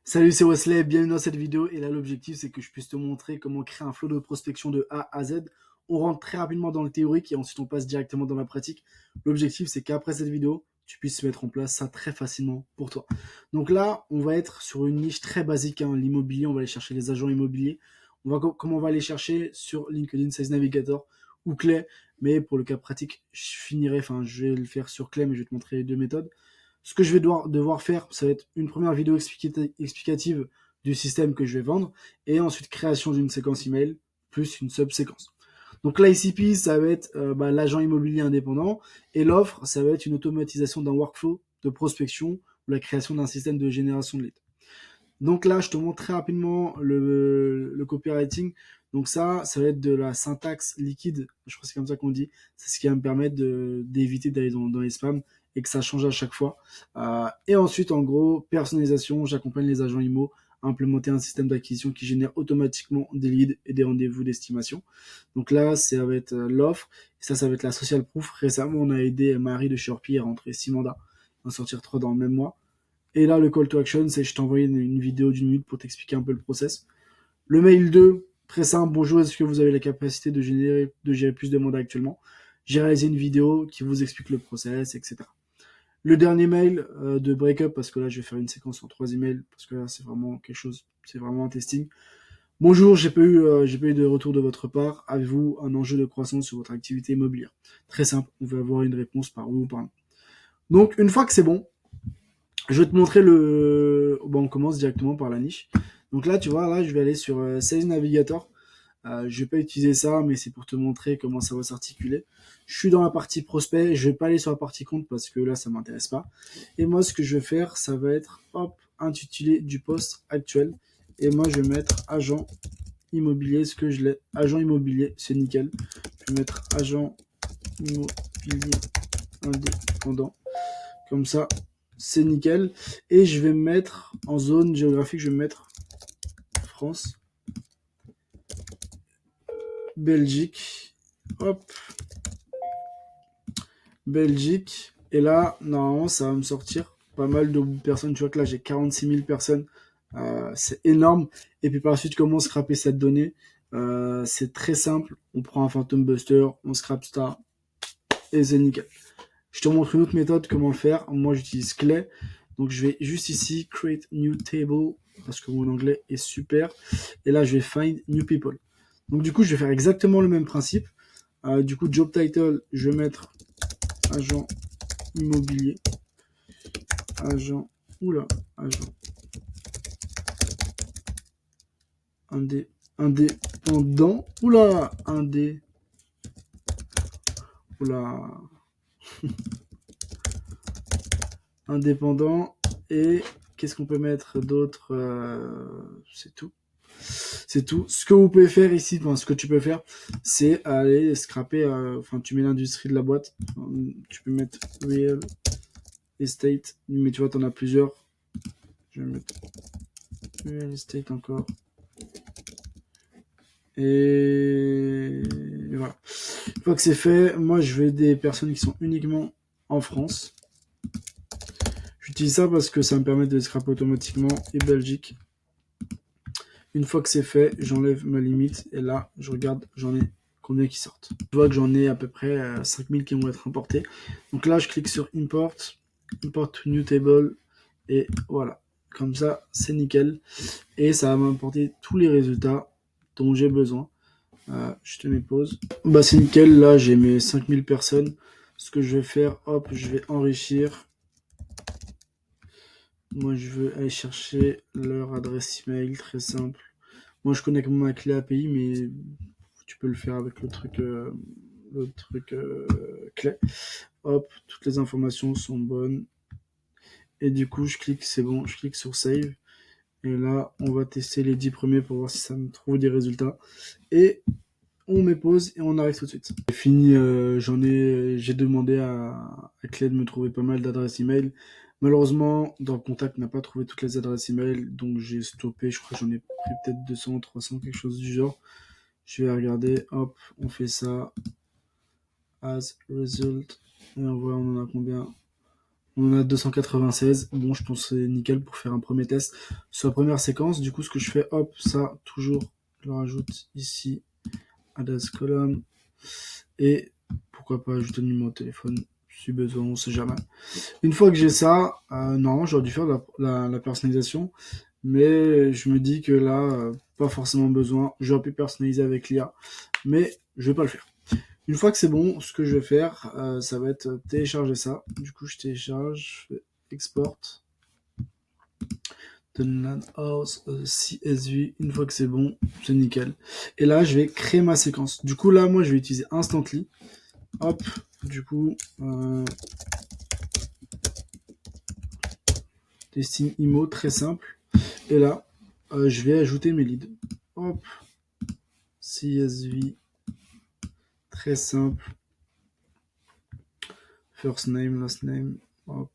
Salut, c'est Wesley, bienvenue dans cette vidéo. Et là, l'objectif, c'est que je puisse te montrer comment créer un flow de prospection de A à Z. On rentre très rapidement dans le théorique et ensuite on passe directement dans la pratique. L'objectif, c'est qu'après cette vidéo, tu puisses mettre en place ça très facilement pour toi. Donc là, on va être sur une niche très basique, hein, l'immobilier. On va aller chercher les agents immobiliers. Comment on va aller chercher sur LinkedIn Sales Navigator ou Clay. Mais pour le cas pratique, je vais le faire sur Clay, mais je vais te montrer les deux méthodes. Ce que je vais devoir faire, ça va être une première vidéo explicative du système que je vais vendre et ensuite création d'une séquence email plus une sub-séquence. Donc l'ICP, ça va être l'agent immobilier indépendant et l'offre, ça va être une automatisation d'un workflow de prospection ou la création d'un système de génération de leads. Donc là, je te montre très rapidement le copywriting. Donc ça va être de la syntaxe liquide. Je crois que c'est comme ça qu'on dit. C'est ce qui va me permettre d'éviter d'aller dans les spams et que ça change à chaque fois. Et ensuite, en gros, personnalisation. J'accompagne les agents IMO à implémenter un système d'acquisition qui génère automatiquement des leads et des rendez-vous d'estimation. Donc là, ça va être l'offre. Ça va être la social proof. Récemment, on a aidé Marie de Sherpy à rentrer 6 mandats, en sortir 3 dans le même mois. Et là, le call to action, c'est je t'envoie une vidéo d'une minute pour t'expliquer un peu le process. Le mail 2, très simple. Bonjour, est-ce que vous avez la capacité de gérer plus de mandats actuellement? J'ai réalisé une vidéo qui vous explique le process, etc. Le dernier mail de breakup, parce que là, je vais faire une séquence en 3 emails, parce que là, c'est vraiment quelque chose, c'est vraiment un testing. Bonjour, j'ai pas eu de retour de votre part. Avez-vous un enjeu de croissance sur votre activité immobilière? Très simple, on va avoir une réponse par oui ou par non. Donc, une fois que c'est bon, je vais te montrer on commence directement par la niche. Donc là, tu vois, là, je vais aller sur Sales Navigator. Je vais pas utiliser ça, mais c'est pour te montrer comment ça va s'articuler. Je suis dans la partie prospect. Je vais pas aller sur la partie compte parce que là, ça m'intéresse pas. Et moi, ce que je vais faire, ça va être, hop, intitulé du poste actuel. Et moi, je vais mettre agent immobilier, ce que je l'ai. Agent immobilier, c'est nickel. Je vais mettre agent immobilier indépendant. Comme ça, c'est nickel. Et je vais me mettre en zone géographique, je vais me mettre France, Belgique, hop, Belgique. Et là, normalement, ça va me sortir pas mal de personnes. Tu vois que là, j'ai 46 000 personnes. C'est énorme. Et puis par la suite, comment scraper cette donnée? C'est très simple. On prend un Phantom Buster, on scrape ça et c'est nickel. Je te montre une autre méthode, comment le faire. Moi, j'utilise Clay. Donc, je vais juste ici, create new table, parce que mon anglais est super. Et là, je vais find new people. Donc, du coup, je vais faire exactement le même principe. Du coup, job title, je vais mettre agent immobilier. Agent, agent indépendant. Oula, indépendant. Et qu'est-ce qu'on peut mettre d'autre? C'est tout. C'est tout. Ce que vous pouvez faire ici, enfin, ce que tu peux faire, c'est aller scraper, tu mets l'industrie de la boîte. Tu peux mettre real estate, mais tu vois, t'en as plusieurs. Je vais mettre real estate encore. Et voilà. Une fois que c'est fait, moi, je veux des personnes qui sont uniquement en France. J'utilise ça parce que ça me permet de scraper automatiquement et Belgique. Une fois que c'est fait, j'enlève ma limite et là, je regarde, j'en ai combien qui sortent. Je vois que j'en ai à peu près 5000 qui vont être importés. Donc là, je clique sur Import, Import to New Table et voilà. Comme ça, c'est nickel. Et ça va m'importer tous les résultats dont j'ai besoin. Je te mets pause. Bah, c'est nickel. Là, j'ai mes 5000 personnes. Ce que je vais faire, hop, je vais enrichir. Moi, je veux aller chercher leur adresse email, très simple. Moi, je connecte ma clé API, mais tu peux le faire avec le truc clé. Hop, toutes les informations sont bonnes. Et du coup, je clique, c'est bon, je clique sur Save. Et là, on va tester les 10 premiers pour voir si ça me trouve des résultats. Et on met pause et on arrive tout de suite. J'ai fini, j'ai demandé à Clé de me trouver pas mal d'adresses email. Malheureusement, dans le contact n'a pas trouvé toutes les adresses email, donc j'ai stoppé. Je crois que j'en ai pris peut-être 200, 300, quelque chose du genre. Je vais regarder, hop, on fait ça. As result. Et on voit, on en a combien? On en a 296. Bon, je pense que c'est nickel pour faire un premier test sur la première séquence. Du coup, ce que je fais, hop, ça, toujours, je le rajoute ici, add as column. Et pourquoi pas ajouter le numéro de téléphone si besoin, on sait jamais. Une fois que j'ai ça, normalement, j'aurais dû faire la personnalisation. Mais je me dis que là, pas forcément besoin. J'aurais pu personnaliser avec l'IA. Mais je vais pas le faire. Une fois que c'est bon, ce que je vais faire, ça va être télécharger ça. Du coup, je télécharge, je fais export, Download House, CSV. Une fois que c'est bon, c'est nickel. Et là, je vais créer ma séquence. Du coup, là, moi, je vais utiliser Instantly. Hop, du coup, testing IMO, très simple. Et là, je vais ajouter mes leads. Hop, CSV, très simple. First name, last name. Hop.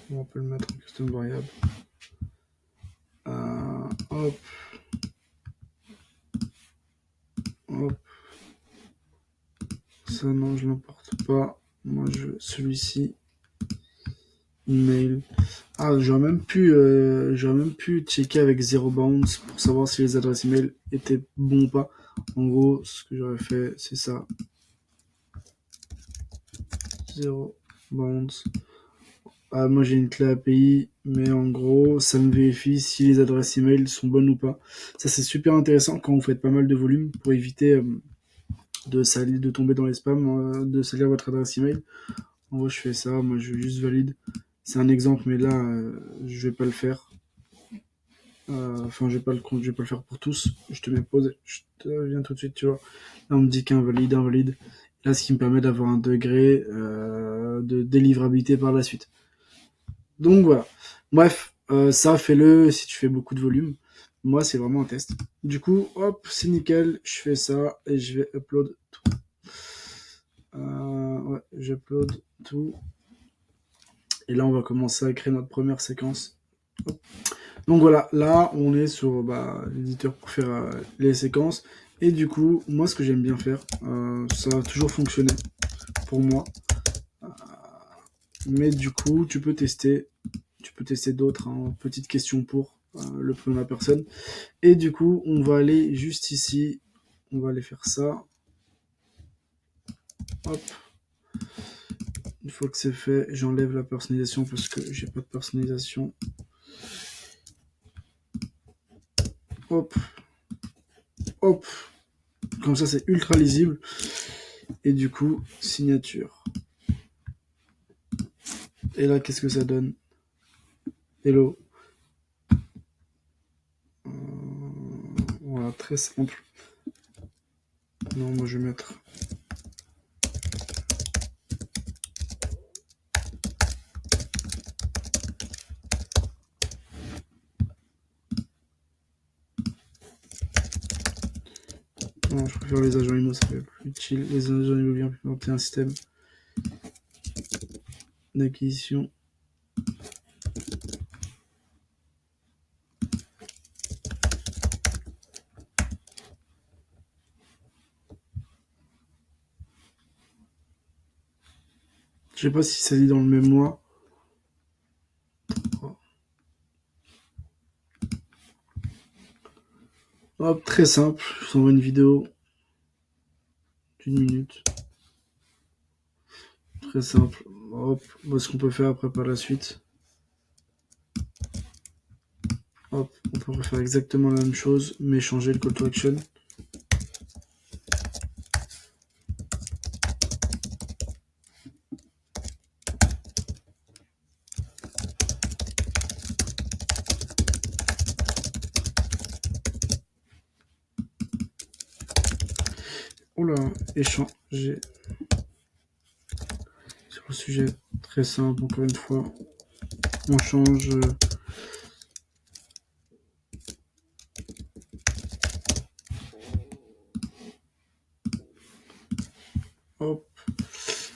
On peut le mettre en custom variable. Hop. Hop. Ça, non, je l'emporte pas. Moi, je veux celui-ci. Email. Ah, j'aurais même pu checker avec Zero Bounds pour savoir si les adresses email étaient bons ou pas. En gros, ce que j'aurais fait, c'est ça. Zero Bounds. Ah, moi, j'ai une clé API, mais en gros, ça me vérifie si les adresses email sont bonnes ou pas. Ça, c'est super intéressant quand vous faites pas mal de volume pour éviter de tomber dans les spams, de salir votre adresse email. En gros, je fais ça. Moi, je juste valide. C'est un exemple, mais là, je vais pas le faire. Enfin, je vais pas le faire pour tous. Je te mets pause. Je te viens tout de suite, tu vois. Là, on me dit qu'invalide, invalide. Là, ce qui me permet d'avoir un degré de délivrabilité par la suite. Donc voilà. Bref, ça, fais-le si tu fais beaucoup de volume. Moi, c'est vraiment un test. Du coup, hop, c'est nickel. Je fais ça et je vais upload tout. Ouais, j'upload tout. Et là, on va commencer à créer notre première séquence. Hop. Donc voilà, là, on est sur l'éditeur pour faire les séquences. Et du coup, moi, ce que j'aime bien faire, ça a toujours fonctionné pour moi. Mais du coup, tu peux tester d'autres, hein, petites questions pour le prénom de la personne. Et du coup, on va aller juste ici. On va aller faire ça. Hop. Une fois que c'est fait, j'enlève la personnalisation parce que j'ai pas de personnalisation. Hop. Hop. Comme ça, c'est ultra lisible. Et du coup, signature. Et là, qu'est-ce que ça donne? Hello. Voilà, très simple. Non, moi je vais mettre. Non, je préfère les agents IMO, ça fait plus utile. Les agents IMO bien implémenter un système d'acquisition. Je sais pas si ça dit dans le même mois. Hop, très simple. Je vous envoie une vidéo d'une minute. Très simple. Hop, ce qu'on peut faire après par la suite. Hop, on peut refaire exactement la même chose, mais changer le call to action. Oula, échanger sur le sujet. Très simple, encore une fois. On change. Hop.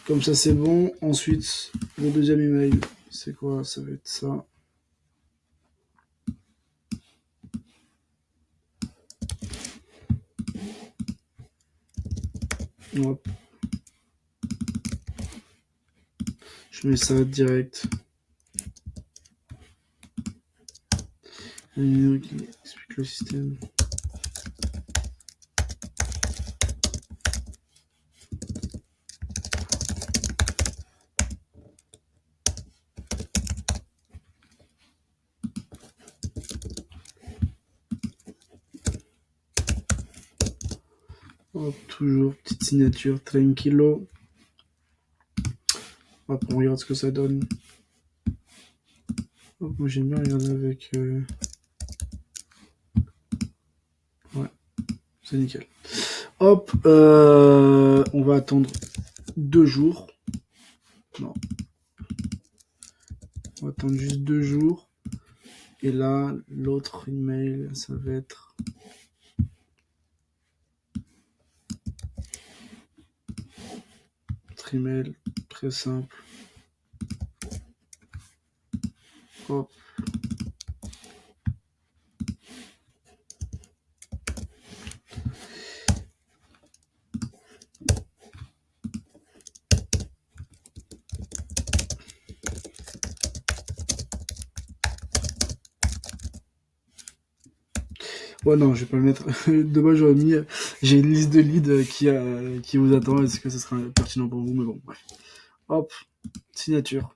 Comme ça, c'est bon. Ensuite, le deuxième email, c'est quoi? Ça va être ça. Hop. Je mets ça direct. Une vidéo qui explique le système. Hop, toujours petite signature tranquillo. Hop, on regarde ce que ça donne. Hop, moi j'aime bien regarder avec... Ouais, c'est nickel. Hop, on va attendre 2 jours. Non. On va attendre juste 2 jours. Et là, l'autre email, ça va être... Notre email, très simple. Hop. Ouais, non, je vais pas le mettre. Dommage, j'aurais mis. J'ai une liste de leads qui vous attend. Est-ce que ce sera pertinent pour vous? Mais bon, bref. Hop, signature.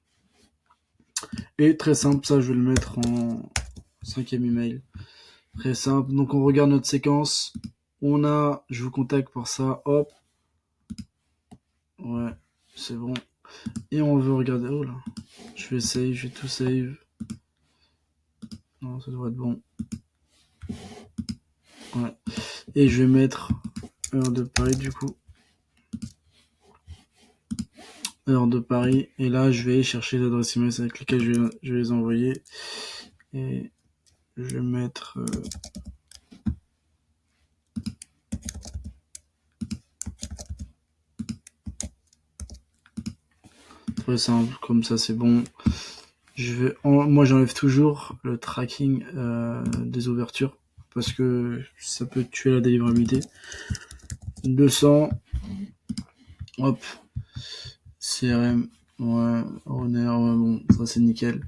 Et très simple, ça, je vais le mettre en 5e email. Très simple. Donc, on regarde notre séquence. On a, je vous contacte pour ça. Hop. Ouais, c'est bon. Et on veut regarder. Oh là. Je vais save, je vais tout save. Non, ça devrait être bon. Ouais. Et je vais mettre heure de Paris du coup. Heure de Paris. Et là, je vais chercher les adresses email avec lesquelles je vais les envoyer. Et je vais mettre... Très simple, comme ça c'est bon. Moi j'enlève toujours le tracking des ouvertures parce que ça peut tuer la délivrabilité. 200. Hop. CRM. Ouais, Runner, ouais, bon, ça c'est nickel.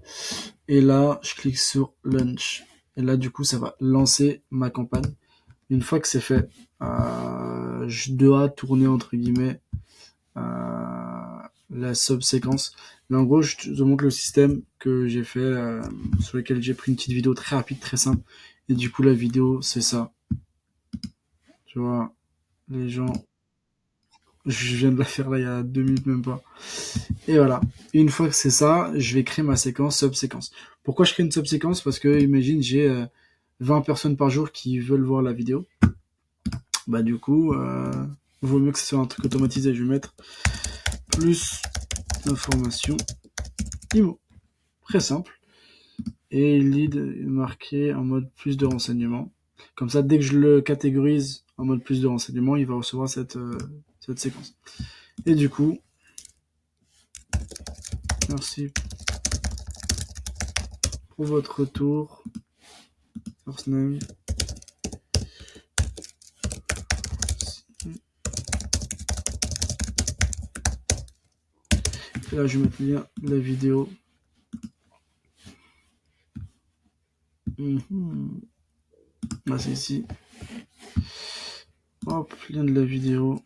Et là, je clique sur Launch. Et là, du coup, ça va lancer ma campagne. Une fois que c'est fait, je dois tourner, entre guillemets, la subséquence. Mais en gros, je te montre le système que j'ai fait, sur lequel j'ai pris une petite vidéo très rapide, très simple. Et du coup, la vidéo, c'est ça. Tu vois, les gens... Je viens de la faire là, il y a 2 minutes même pas. Et voilà. Une fois que c'est ça, je vais créer ma séquence, subséquence. Pourquoi je crée une subséquence? Parce que, imagine, j'ai 20 personnes par jour qui veulent voir la vidéo. Bah, du coup, vaut mieux que ce soit un truc automatisé. Je vais mettre plus d'informations IMO. Très simple. Et lead est marqué en mode plus de renseignements. Comme ça, dès que je le catégorise en mode plus de renseignements, il va recevoir cette séquence. Et du coup, merci pour votre retour. First name. Et là, je vais mettre le lien de la vidéo. Là, c'est ici. Hop, lien de la vidéo.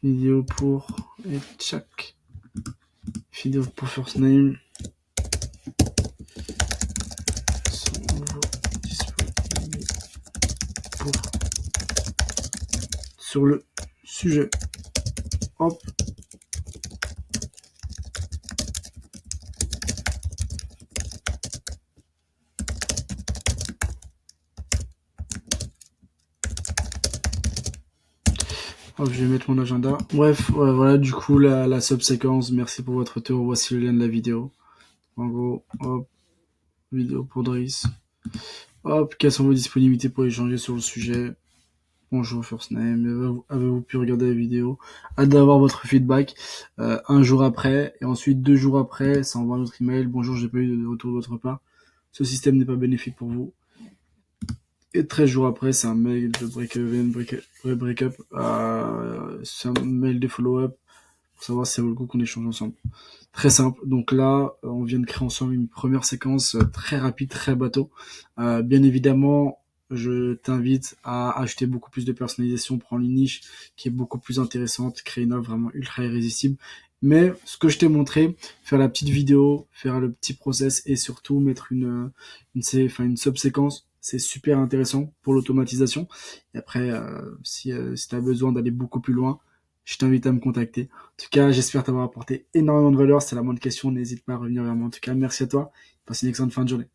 Vidéo pour... Et tchac. Vidéo pour first name. Sur le sujet. Hop. Hop, je vais mettre mon agenda. Bref, ouais, voilà, du coup, la subséquence. Merci pour votre retour. Voici le lien de la vidéo. En gros, hop. Vidéo pour Driss. Hop, quelles sont vos disponibilités pour échanger sur le sujet? Bonjour First Name, avez-vous pu regarder la vidéo? Hâte d'avoir votre feedback un jour après, et ensuite 2 jours après, ça envoie un autre email. Bonjour, j'ai pas eu de retour de votre part. Ce système n'est pas bénéfique pour vous. Et 13 jours après, c'est un mail de break-up. C'est un mail de follow-up pour savoir si ça vaut le coup qu'on échange ensemble. Très simple. Donc là, on vient de créer ensemble une première séquence très rapide, très bateau. Bien évidemment, je t'invite à acheter beaucoup plus de personnalisation, prendre une niche qui est beaucoup plus intéressante, créer une offre vraiment ultra irrésistible. Mais ce que je t'ai montré, faire la petite vidéo, faire le petit process et surtout mettre une subséquence, c'est super intéressant pour l'automatisation. Et après, si tu as besoin d'aller beaucoup plus loin, je t'invite à me contacter. En tout cas, j'espère t'avoir apporté énormément de valeur. Si tu as la moindre question, n'hésite pas à revenir vers moi. En tout cas, merci à toi. Passe une excellente fin de journée.